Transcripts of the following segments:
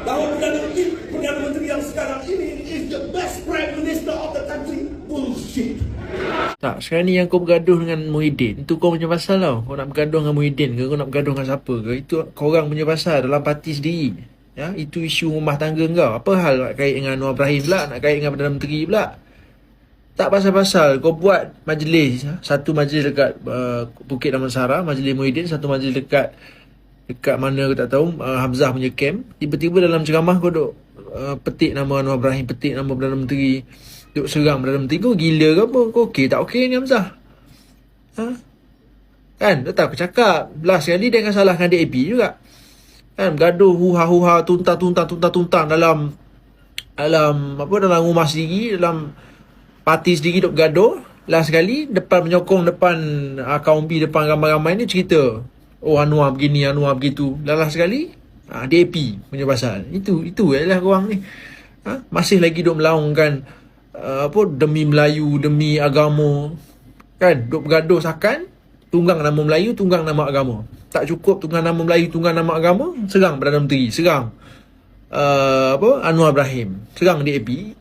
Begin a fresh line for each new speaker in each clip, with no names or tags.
bahawa Perdana Menteri yang sekarang ini is the best Prime Minister of the country. Bullshit.
Tak, sekarang ni yang kau bergaduh dengan Muhyiddin, itu kau punya pasal tau. Kau nak bergaduh dengan Muhyiddin ke, kau nak bergaduh dengan siapa ke, itu korang punya pasal dalam parti sendiri. Ya, itu isu rumah tangga kau. Apa hal nak kait dengan Anwar Ibrahim pula, nak kait dengan Perdana Menteri pula? Tak pasal-pasal kau buat majlis, satu majlis dekat Bukit Damansara, majlis Muhyiddin, satu majlis dekat mana aku tak tahu, Hamzah punya camp. Tiba-tiba dalam ceramah kau duk petik nama Anwar Ibrahim, petik nama Perdana Menteri, duk serang Perdana Menteri. Kau gila ke apa? Kau okey tak okey ni Hamzah? Ha? Kan? Tak tahu aku cakap. Last sekali dia akan salahkan DAP juga. Kan? Gaduh huha-huha, tuntang dalam rumah sendiri, dalam parti sendiri duk gaduh. Last sekali menyokong depan kaum B, depan ramai-ramai ni cerita, oh Anwar begini, Anwar begitu. Last sekali DAP punya pasal. Itu ialah korang ni. Masih lagi duk melaungkan demi Melayu, demi agama. Kan? Duk bergaduh sakan tunggang nama Melayu, tunggang nama agama. Tak cukup tunggang nama Melayu, tunggang nama agama, serang Perdana Menteri, serang Anwar Ibrahim, serang DAP.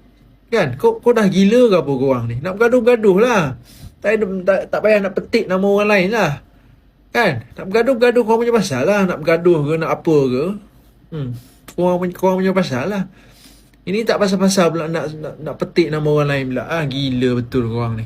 Kan? Kau dah gila ke apa korang ni? Nak bergaduh-gaduh lah. Tak payah nak petik nama orang lain lah. Kan? Nak bergaduh-gaduh korang punya pasal lah. Nak bergaduh ke, nak apa ke. Korang punya pasal lah. Ini tak pasal-pasal pula nak petik nama orang lain pula. Gila betul korang ni.